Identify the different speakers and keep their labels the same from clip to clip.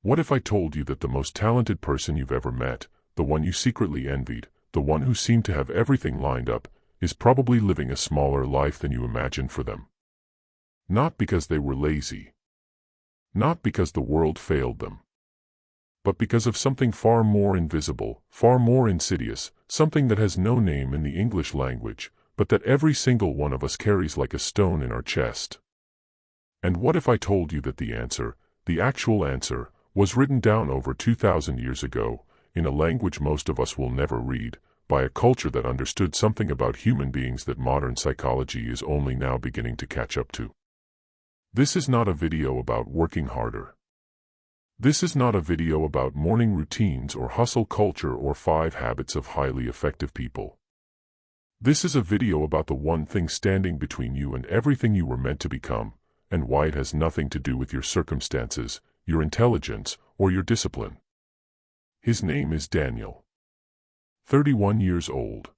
Speaker 1: What if I told you that the most talented person you've ever met, the one you secretly envied, the one who seemed to have everything lined up, is probably living a smaller life than you imagined for them? Not because they were lazy. Not because the world failed them. But because of something far more invisible, far more insidious, something that has no name in the English language, but that every single one of us carries like a stone in our chest. And what if I told you that the answer, the actual answer, was written down over 2,000 years ago, in a language most of us will never read, by a culture that understood something about human beings that modern psychology is only now beginning to catch up to? This is not a video about working harder. This is not a video about morning routines or hustle culture or 5 habits of highly effective people. This is a video about the one thing standing between you and everything you were meant to become, and why it has nothing to do with your circumstances, your intelligence, or your discipline. His name is Daniel. 31 years old.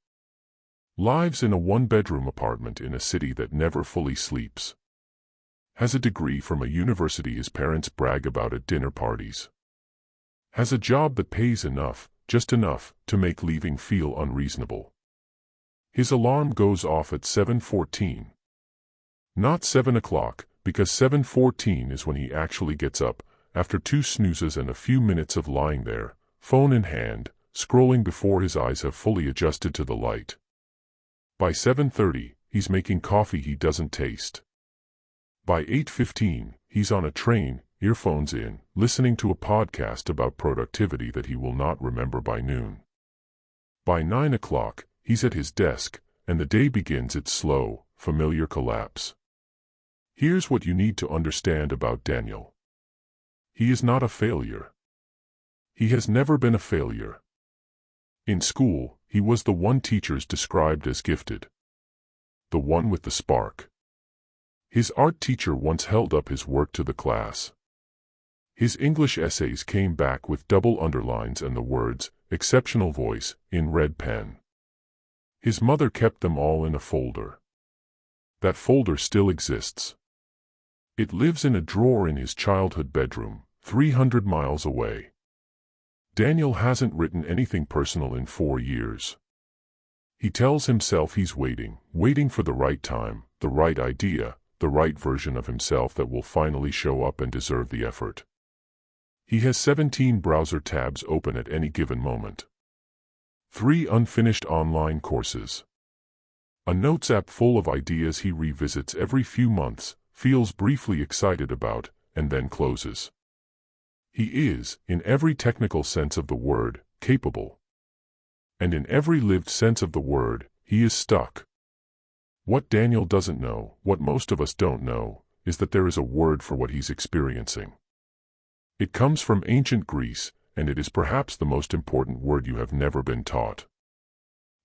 Speaker 1: Lives in a 1-bedroom apartment in a city that never fully sleeps. Has a degree from a university his parents brag about at dinner parties. Has a job that pays enough, just enough, to make leaving feel unreasonable. His alarm goes off at 7:14. Not 7 o'clock, because 7:14 is when he actually gets up, after 2 snoozes and a few minutes of lying there, phone in hand, scrolling before his eyes have fully adjusted to the light. By 7:30, he's making coffee he doesn't taste. By 8:15, he's on a train, earphones in, listening to a podcast about productivity that he will not remember by noon. By 9 o'clock, he's at his desk, and the day begins its slow, familiar collapse. Here's what you need to understand about Daniel. He is not a failure. He has never been a failure. In school, he was the one teachers described as gifted. The one with the spark. His art teacher once held up his work to the class. His English essays came back with double underlines and the words, "exceptional voice," in red pen. His mother kept them all in a folder. That folder still exists. It lives in a drawer in his childhood bedroom, 300 miles away. Daniel hasn't written anything personal in 4 years. He tells himself he's waiting for the right time, the right idea, the right version of himself that will finally show up and deserve the effort. He has 17 browser tabs open at any given moment. 3 unfinished online courses. A notes app full of ideas he revisits every few months, feels briefly excited about, and then closes. He is, in every technical sense of the word, capable. And in every lived sense of the word, he is stuck. What Daniel doesn't know, what most of us don't know, is that there is a word for what he's experiencing. It comes from ancient Greece, and it is perhaps the most important word you have never been taught.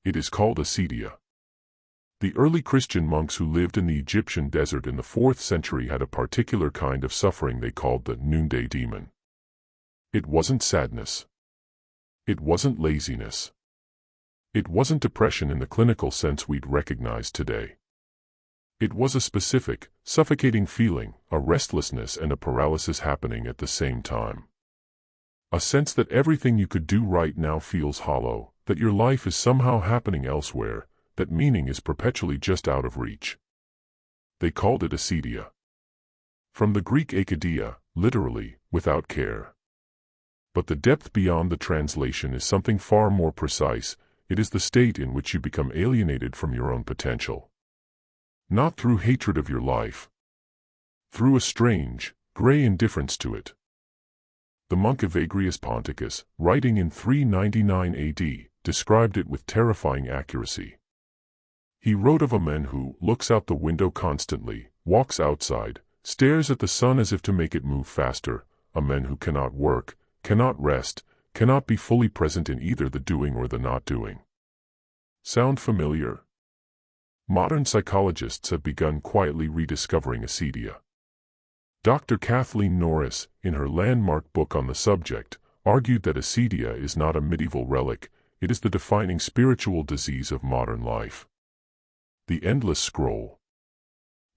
Speaker 1: It is called Acedia. The early Christian monks who lived in the Egyptian desert in the 4th century had a particular kind of suffering they called the noonday demon. It wasn't sadness. It wasn't laziness. It wasn't depression in the clinical sense we'd recognize today. It was a specific, suffocating feeling, a restlessness and a paralysis happening at the same time. A sense that everything you could do right now feels hollow, that your life is somehow happening elsewhere, that meaning is perpetually just out of reach. They called it acedia. From the Greek akidia, literally, without care. But the depth beyond the translation is something far more precise. It is the state in which you become alienated from your own potential. Not through hatred of your life. Through a strange, gray indifference to it. The monk Evagrius Ponticus, writing in 399 AD, described it with terrifying accuracy. He wrote of a man who looks out the window constantly, walks outside, stares at the sun as if to make it move faster, a man who cannot work, cannot rest, cannot be fully present in either the doing or the not doing. Sound familiar? Modern psychologists have begun quietly rediscovering acedia. Dr. Kathleen Norris, in her landmark book on the subject, argued that acedia is not a medieval relic, it is the defining spiritual disease of modern life. The endless scroll.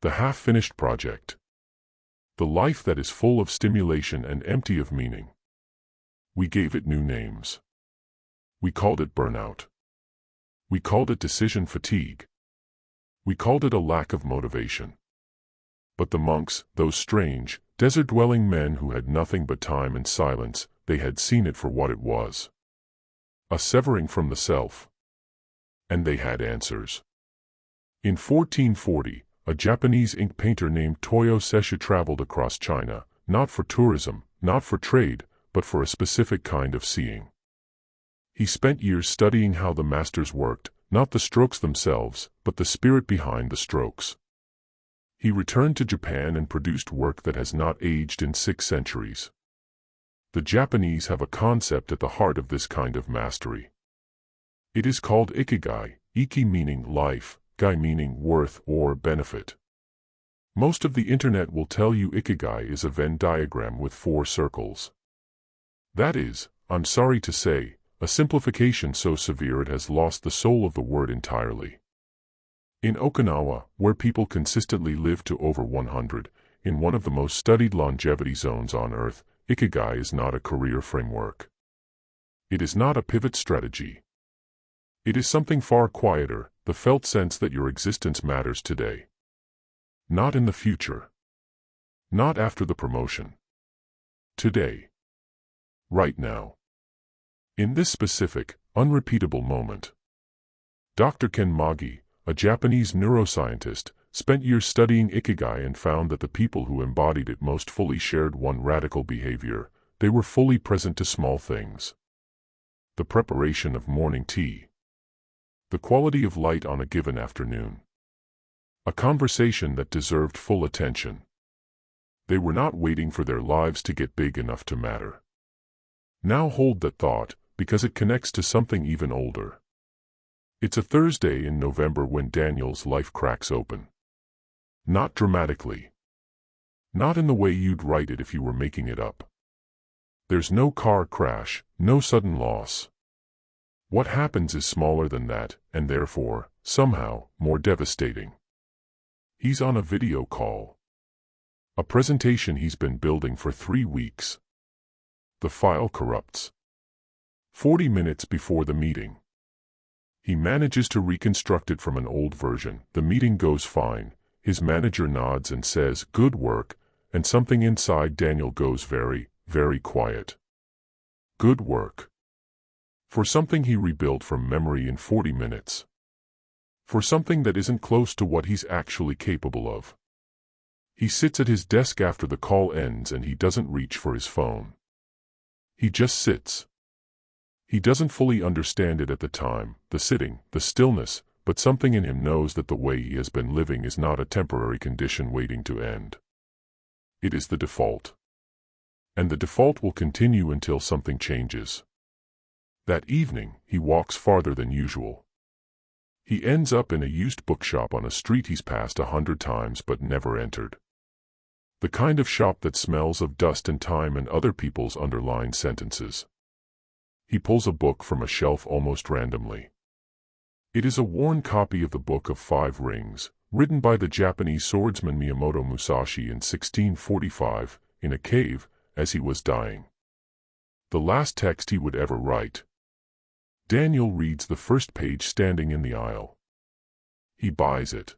Speaker 1: The half-finished project. The life that is full of stimulation and empty of meaning. We gave it new names. We called it burnout. We called it decision fatigue. We called it a lack of motivation. But the monks, those strange, desert-dwelling men who had nothing but time and silence, they had seen it for what it was. A severing from the self. And they had answers. In 1440, a Japanese ink painter named Toyo Seshu traveled across China, not for tourism, not for trade, but for a specific kind of seeing. He spent years studying how the masters worked, not the strokes themselves, but the spirit behind the strokes. He returned to Japan and produced work that has not aged in 6 centuries. The Japanese have a concept at the heart of this kind of mastery. It is called Ikigai, Iki meaning life, Gai meaning worth or benefit. Most of the internet will tell you Ikigai is a Venn diagram with 4 circles. That is, I'm sorry to say, a simplification so severe it has lost the soul of the word entirely. In Okinawa, where people consistently live to over 100, in one of the most studied longevity zones on Earth, Ikigai is not a career framework. It is not a pivot strategy. It is something far quieter, the felt sense that your existence matters today. Not in the future. Not after the promotion. Today. Right now. In this specific, unrepeatable moment. Dr. Ken Magi, a Japanese neuroscientist, spent years studying Ikigai and found that the people who embodied it most fully shared one radical behavior: they were fully present to small things. The preparation of morning tea. The quality of light on a given afternoon. A conversation that deserved full attention. They were not waiting for their lives to get big enough to matter. Now hold that thought, because it connects to something even older. It's a Thursday in November when Daniel's life cracks open. Not dramatically. Not in the way you'd write it if you were making it up. There's no car crash, no sudden loss. What happens is smaller than that, and therefore, somehow, more devastating. He's on a video call. A presentation he's been building for 3 weeks. The file corrupts. 40 minutes before the meeting. He manages to reconstruct it from an old version. The meeting goes fine. His manager nods and says, "Good work," and something inside Daniel goes very, very quiet. Good work. For something he rebuilt from memory in 40 minutes. For something that isn't close to what he's actually capable of. He sits at his desk after the call ends and he doesn't reach for his phone. He just sits. He doesn't fully understand it at the time, the sitting, the stillness, but something in him knows that the way he has been living is not a temporary condition waiting to end. It is the default. And the default will continue until something changes. That evening, he walks farther than usual. He ends up in a used bookshop on a street he's passed 100 times but never entered. The kind of shop that smells of dust and time and other people's underlined sentences. He pulls a book from a shelf almost randomly. It is a worn copy of the Book of 5 Rings, written by the Japanese swordsman Miyamoto Musashi in 1645, in a cave, as he was dying. The last text he would ever write. Daniel reads the first page standing in the aisle. He buys it.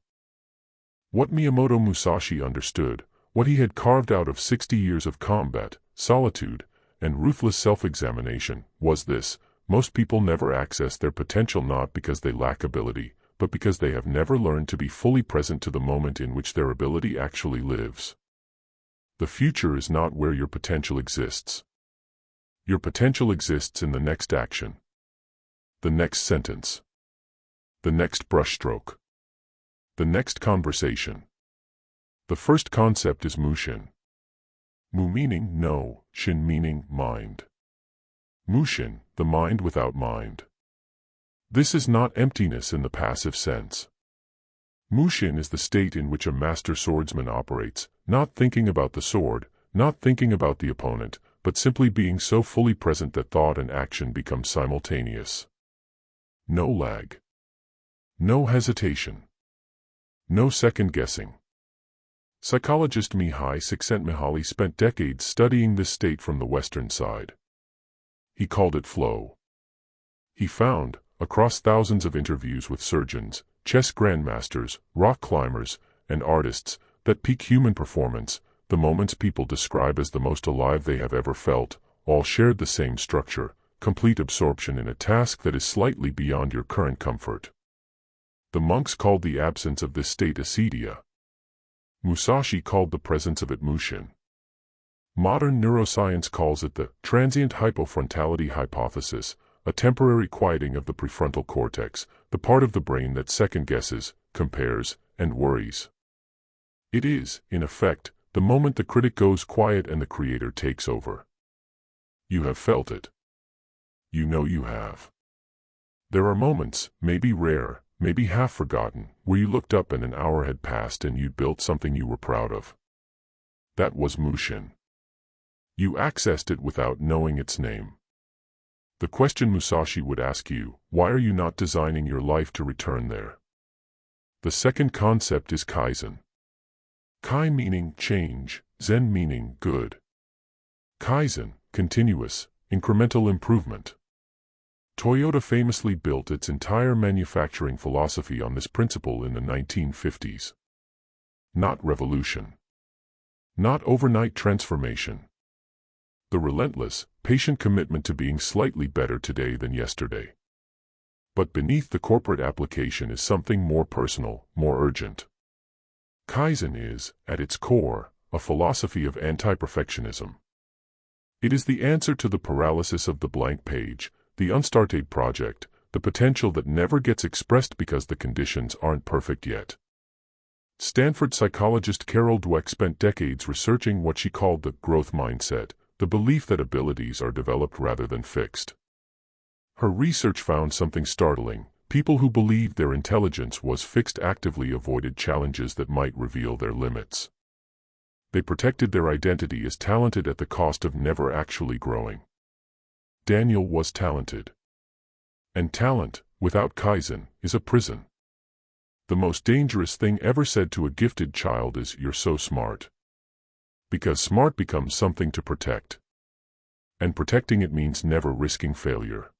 Speaker 1: What Miyamoto Musashi understood, what he had carved out of 60 years of combat, solitude, and ruthless self-examination, was this: most people never access their potential not because they lack ability, but because they have never learned to be fully present to the moment in which their ability actually lives. The future is not where your potential exists. Your potential exists in the next action. The next sentence. The next brushstroke. The next conversation. The first concept is Mushin. Mu meaning no, Shin meaning mind. Mushin, the mind without mind. This is not emptiness in the passive sense. Mushin is the state in which a master swordsman operates, not thinking about the sword, not thinking about the opponent, but simply being so fully present that thought and action become simultaneous. No lag. No hesitation. No second guessing. Psychologist Mihai Csikszentmihalyi spent decades studying this state from the Western side. He called it flow. He found, across thousands of interviews with surgeons, chess grandmasters, rock climbers, and artists, that peak human performance, the moments people describe as the most alive they have ever felt, all shared the same structure: complete absorption in a task that is slightly beyond your current comfort. The monks called the absence of this state Acedia. Musashi called the presence of it Mushin. Modern neuroscience calls it the transient hypofrontality hypothesis, a temporary quieting of the prefrontal cortex, the part of the brain that second-guesses, compares, and worries. It is, in effect, the moment the critic goes quiet and the creator takes over. You have felt it. You know you have. There are moments, maybe rare, maybe half-forgotten, where you looked up and an hour had passed and you'd built something you were proud of. That was Mushin. You accessed it without knowing its name. The question Musashi would ask you: why are you not designing your life to return there? The second concept is Kaizen. Kai meaning change, Zen meaning good. Kaizen, continuous, incremental improvement. Toyota famously built its entire manufacturing philosophy on this principle in the 1950s. Not revolution. Not overnight transformation. The relentless, patient commitment to being slightly better today than yesterday. But beneath the corporate application is something more personal, more urgent. Kaizen is, at its core, a philosophy of anti-perfectionism. It is the answer to the paralysis of the blank page, the unstarted project, the potential that never gets expressed because the conditions aren't perfect yet. Stanford psychologist Carol Dweck spent decades researching what she called the growth mindset, the belief that abilities are developed rather than fixed. Her research found something startling: people who believed their intelligence was fixed actively avoided challenges that might reveal their limits. They protected their identity as talented at the cost of never actually growing. Daniel was talented. And talent, without Kaizen, is a prison. The most dangerous thing ever said to a gifted child is, "You're so smart." Because smart becomes something to protect. And protecting it means never risking failure.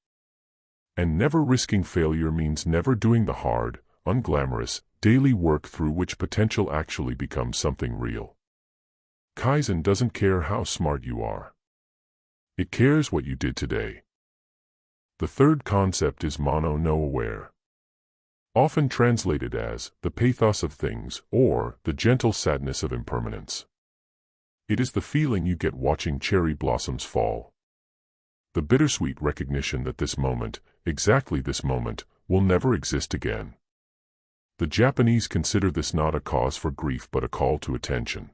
Speaker 1: And never risking failure means never doing the hard, unglamorous, daily work through which potential actually becomes something real. Kaizen doesn't care how smart you are. It cares what you did today. The third concept is mono no aware. Often translated as the pathos of things or the gentle sadness of impermanence. It is the feeling you get watching cherry blossoms fall. The bittersweet recognition that this moment, exactly this moment, will never exist again. The Japanese consider this not a cause for grief but a call to attention.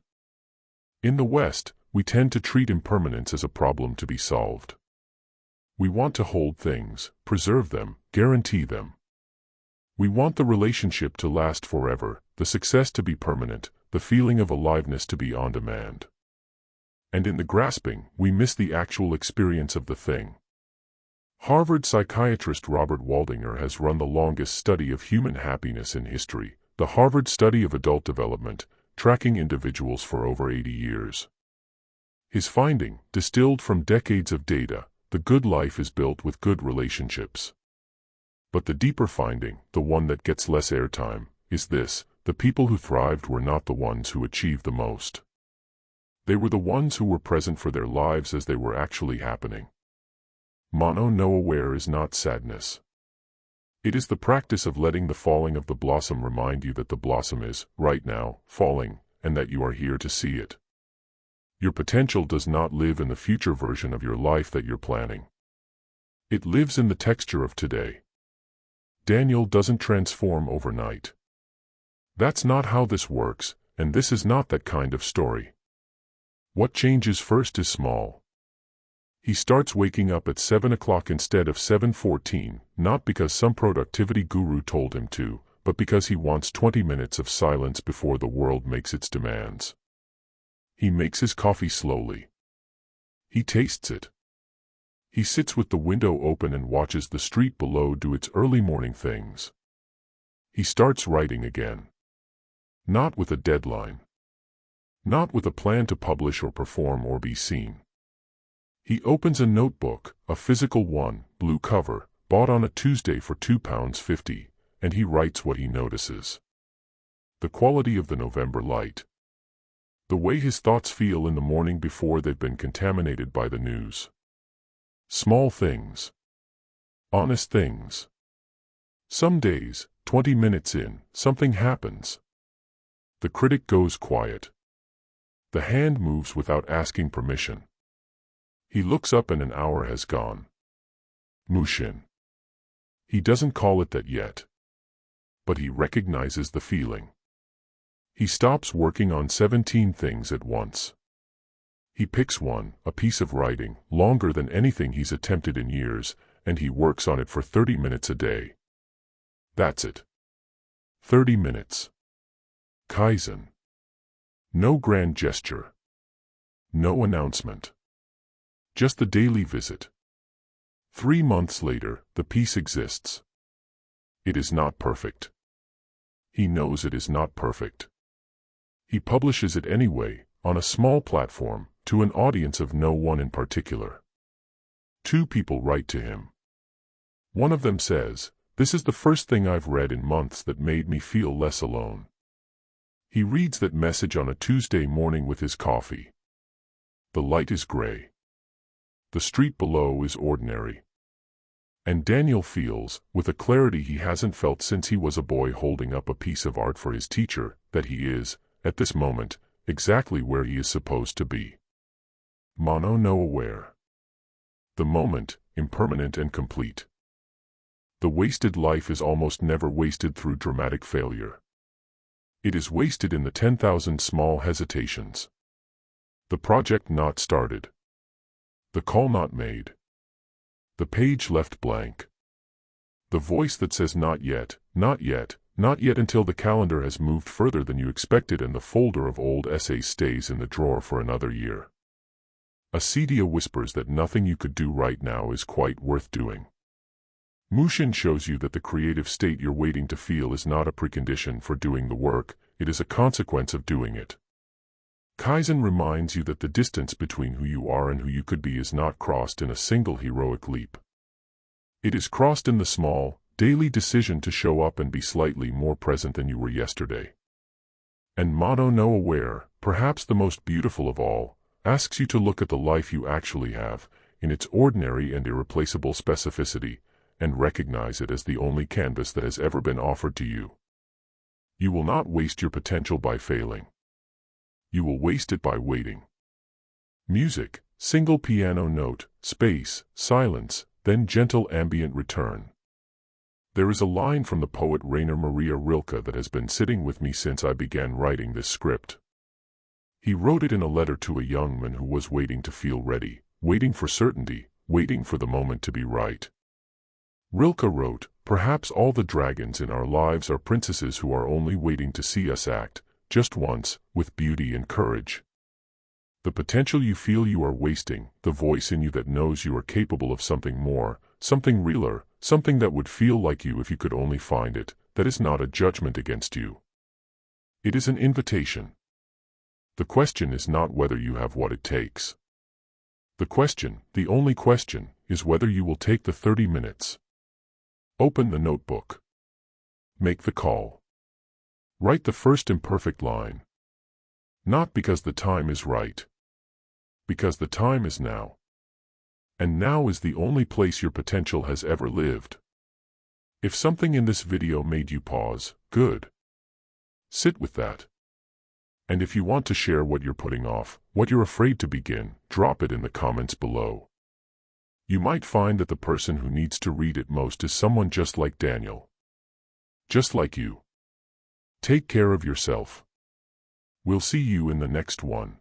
Speaker 1: In the West, we tend to treat impermanence as a problem to be solved. We want to hold things, preserve them, guarantee them. We want the relationship to last forever, the success to be permanent, the feeling of aliveness to be on demand. And in the grasping, we miss the actual experience of the thing. Harvard psychiatrist Robert Waldinger has run the longest study of human happiness in history, the Harvard Study of Adult Development, tracking individuals for over 80 years. His finding, distilled from decades of data: the good life is built with good relationships. But the deeper finding, the one that gets less airtime, is this: the people who thrived were not the ones who achieved the most. They were the ones who were present for their lives as they were actually happening. Mono no aware is not sadness. It is the practice of letting the falling of the blossom remind you that the blossom is, right now, falling, and that you are here to see it. Your potential does not live in the future version of your life that you're planning. It lives in the texture of today. Daniel doesn't transform overnight. That's not how this works, and this is not that kind of story. What changes first is small. He starts waking up at 7 o'clock instead of 7:14, not because some productivity guru told him to, but because he wants 20 minutes of silence before the world makes its demands. He makes his coffee slowly. He tastes it. He sits with the window open and watches the street below do its early morning things. He starts writing again. Not with a deadline. Not with a plan to publish or perform or be seen. He opens a notebook, a physical one, blue cover, bought on a Tuesday for £2.50, and he writes what he notices. The quality of the November light. The way his thoughts feel in the morning before they've been contaminated by the news. Small things. Honest things. Some days, 20 minutes in, something happens. The critic goes quiet. The hand moves without asking permission. He looks up and an hour has gone. Mushin. He doesn't call it that yet. But he recognizes the feeling. He stops working on 17 things at once. He picks one, a piece of writing, longer than anything he's attempted in years, and he works on it for 30 minutes a day. That's it. 30 minutes. Kaizen. No grand gesture. No announcement. Just the daily visit. 3 months later, the piece exists. It is not perfect. He knows it is not perfect. He publishes it anyway, on a small platform, to an audience of no one in particular. 2 people write to him. One of them says, "This is the first thing I've read in months that made me feel less alone." He reads that message on a Tuesday morning with his coffee. The light is gray. The street below is ordinary. And Daniel feels, with a clarity he hasn't felt since he was a boy holding up a piece of art for his teacher, that he is, at this moment, exactly where he is supposed to be. Mono no aware. The moment, impermanent and complete. The wasted life is almost never wasted through dramatic failure. It is wasted in the 10,000 small hesitations. The project not started. The call not made. The page left blank. The voice that says not yet, not yet, not yet until the calendar has moved further than you expected and the folder of old essays stays in the drawer for another year. Acedia whispers that nothing you could do right now is quite worth doing. Mushin shows you that the creative state you're waiting to feel is not a precondition for doing the work, it is a consequence of doing it. Kaizen reminds you that the distance between who you are and who you could be is not crossed in a single heroic leap. It is crossed in the small, daily decision to show up and be slightly more present than you were yesterday. And Mono no aware, perhaps the most beautiful of all, asks you to look at the life you actually have, in its ordinary and irreplaceable specificity, and recognize it as the only canvas that has ever been offered to you. You will not waste your potential by failing. You will waste it by waiting. Music, single piano note, space, silence, then gentle ambient return. There is a line from the poet Rainer Maria Rilke that has been sitting with me since I began writing this script. He wrote it in a letter to a young man who was waiting to feel ready, waiting for certainty, waiting for the moment to be right. Rilke wrote, "Perhaps all the dragons in our lives are princesses who are only waiting to see us act, just once, with beauty and courage." The potential you feel you are wasting, the voice in you that knows you are capable of something more, something realer, something that would feel like you if you could only find it, that is not a judgment against you. It is an invitation. The question is not whether you have what it takes. The question, the only question, is whether you will take the 30 minutes. Open the notebook. Make the call. Write the first imperfect line. Not because the time is right. Because the time is now. And now is the only place your potential has ever lived. If something in this video made you pause, good. Sit with that. And if you want to share what you're putting off, what you're afraid to begin, drop it in the comments below. You might find that the person who needs to read it most is someone just like Daniel. Just like you. Take care of yourself. We'll see you in the next one.